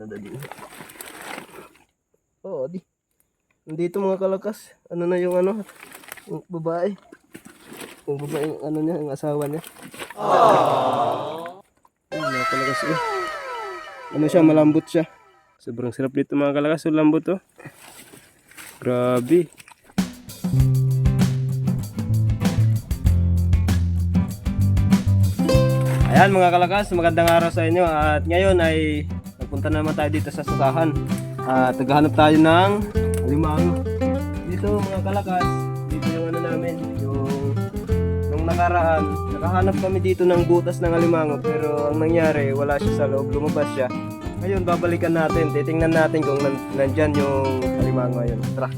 Nadali. Oo, di. Nandito mga kalakas. Ano na yung ano? Yung babae. Yung babae, yung ano niya, yung asawa niya. Ay, mga kalakas eh. Ano siya, malambot siya. Sobrang sarap dito mga kalakas. So, lambot oh. Grabe. Ayan mga kalakas, magandang araw sa inyo. At ngayon ay nagpunta naman tayo dito sa sukahan. At naghahanap tayo ng alimango. Dito mga kalakas, dito yung ano namin, yung nung nakaraan, nakahanap kami dito ng butas ng alimango. Pero ang nangyari, wala siya sa loob, lumabas siya. Ngayon babalikan natin, titingnan natin kung nandyan yung alimango ngayon. Tara!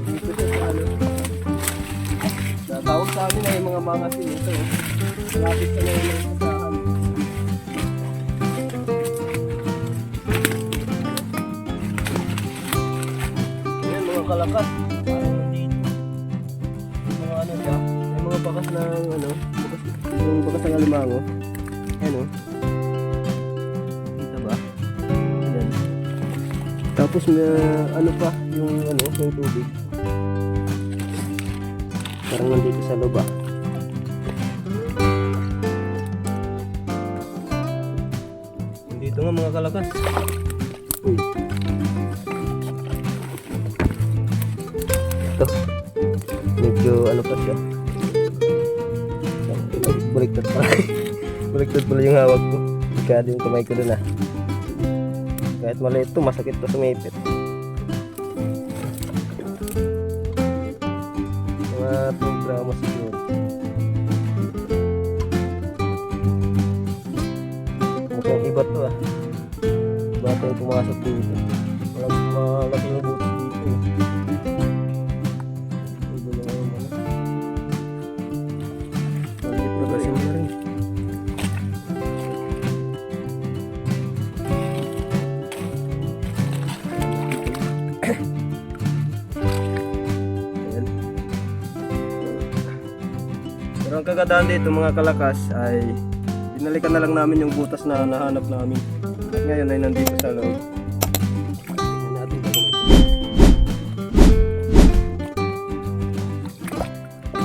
Dito siya sa ano. Tawag sa amin ay mga mangasin ito. Malapit sa mga usahan. Ayan mga kalakas. Parang nandito. Mga ano siya. May mga bakas ng ano. Yung bakas ng alimango. Ayan o. Dito ba? Ayan. Tapos may ano pa. Yung ano. Yung tubig. Parang nandito sa loob ah. Nandito nga mga kalakas. Uy. Ito. Medyo ano pa siya. Baliktad pa. Baliktad pala yung hawak ko. Ikado yung kamay ko dun ah. Kahit maliit ito, masakit pa sumipit. 2 gramos siguro. Mukhang iba to ah. Iba to yung pumasok dito. Walang malaki yung butas dito. Iba na ngayon ano. Maliit na kasi na rin. Pero ang kagandahan dito mga kalakas ay binalikan na lang namin yung butas na nahanap namin. At ngayon ay nandito sa loob. Tingnan natin bago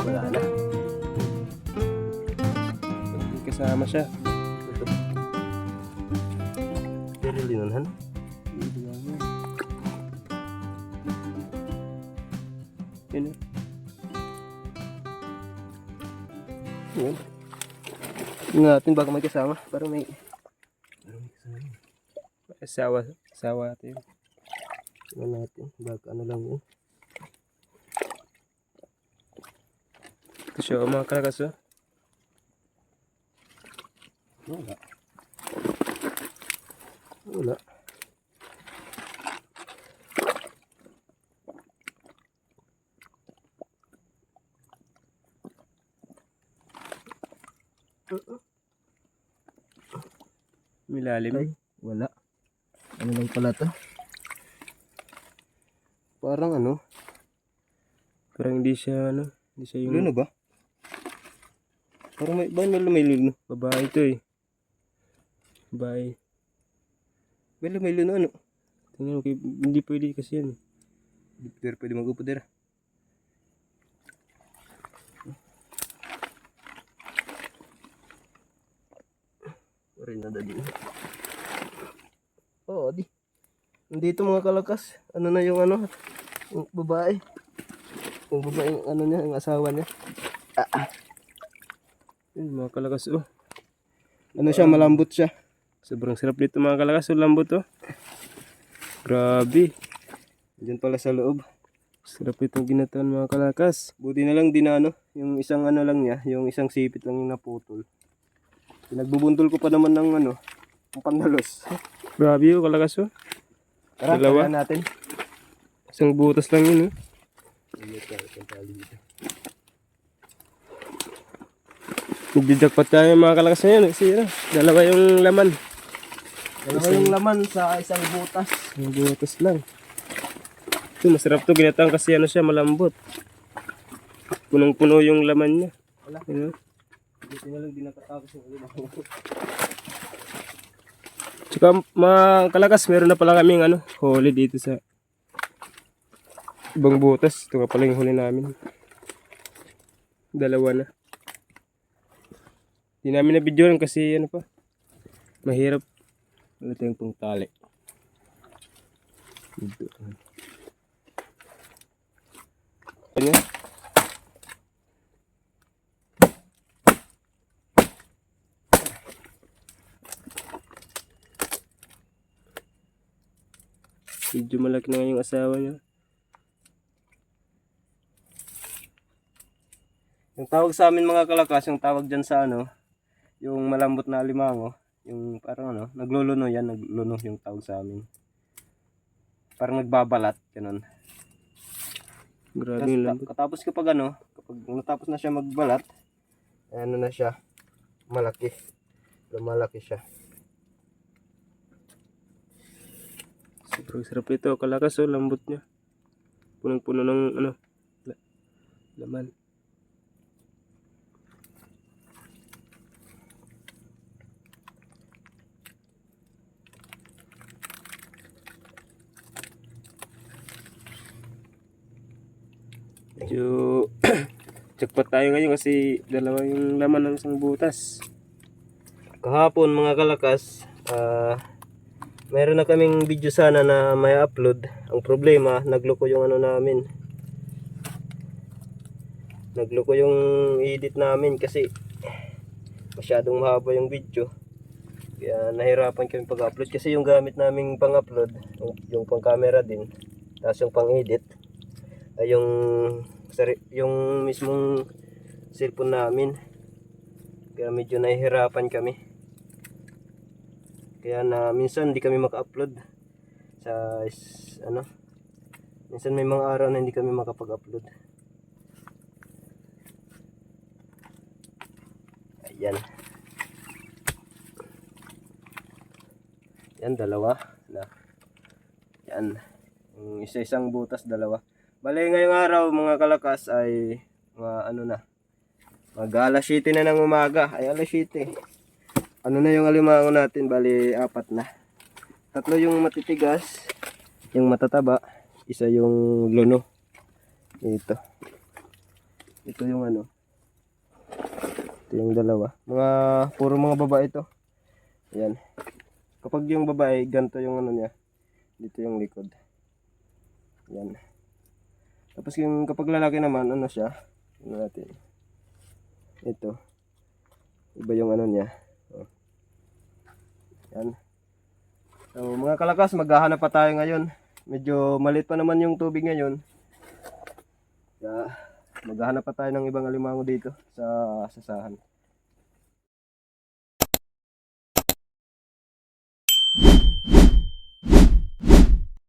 wala na. Hindi kasama siya. Pero linunhan. Yun. Yan. Tingnan natin baka may kasama. Parang may kasama. Asawa natin. Tingnan natin. Baka ano lang yun. Ito siya mga kalakas oh. Wala. Wala. Milalim. Ay, wala. Ano lang pala to? Parang ano? Parang hindi siya ano? Hindi siya yung... Luno ba? Parang may luno. Babae ito eh. Babae. May luno ano? Tingnan okay, hindi pwede kasi yan. Hindi pwede mag-upoder. Rin na dali. Oo, di. Nandito mga kalakas. Ano na yung ano? Yung babae. Yung babae, yung ano niya, yung asawa niya. Yun mga kalakas oh. Ano siya, malambot siya. Sobrang sarap dito mga kalakas. So lambot oh. Grabe. Diyan pala sa loob. Sarap itong ginataan mga kalakas. Buti na lang din ano. Yung isang ano lang niya. Yung isang sipit lang yung naputol. Pinagbubundol ko pa naman ng ano, ng pandalos. Grabe yung kalakas oh. Tara, dalawa natin. Isang butas lang yun oh. Nagdijakpat tayo mga kalakas na yun. Kasi dalawa yung laman. Dalawa yung laman sa isang butas. Yung butas lang. Ito masarap to ginatang kasi ano siya malambot. Punong-puno yung laman niya. Wala. Buti na lang di nakatakas yung ulo. Saka mga kalakas, meron na pala kaming huli dito sa ibang butas. Ito nga pala yung huli namin. Dalawa na. Hindi namin na-videoan kasi pa. Mahirap. Wala tayong pang tali. Dito. Ano? Medyo malaki na nga yung asawa niya. Yung tawag sa amin mga kalakas, yung tawag dyan sa yung malambot na alimango, yung parang nagluluno yan, nagluno yung tawag sa amin. Parang nagbabalat, ganun. Grabe yung lambot. Katapos kapag kapag natapos na siya magbalat, na siya, malaki. Lumalaki siya. Sobrang sarap ito, kalakas lambot niya. Punong-puno ng laman. Medyo jackpot tayo ngayon kasi dalawa yung laman ng isang butas. Kahapon mga kalakas, mayroon na kaming video sana na may upload. Ang problema, nagloko yung namin. Nagloko yung edit namin kasi masyadong mahaba yung video. Kaya nahirapan kami pag-upload kasi yung gamit naming pang-upload, yung pang-camera din, tapos yung pang-edit ay yung mismong cellphone namin. Kaya medyo nahihirapan kami. Kaya minsan hindi kami maka-upload sa minsan may mga araw na hindi kami makapag-upload. Ayan. Yan, dalawa na. Yan. Yung isa-isang butas, dalawa. Bale, ngayong araw mga kalakas ay mga mag alas 7 na ng umaga. Ay alas 7. Na yung alimango natin, bali 4 na. 3 yung matitigas, yung matataba, isa yung luno. Ito yung ito yung dalawa. Puro mga babae ito. Ayan. Kapag yung babae, ganito yung niya. Dito yung likod. Ayan. Tapos yung kapag lalaki naman, siya? Natin. Ito. Iba yung niya. Yan. So, mga kalakas, maghahanap pa tayo ngayon. Medyo maliit pa naman yung tubig ngayon. Kaya maghahanap pa tayo ng ibang alimango dito sa sasahan.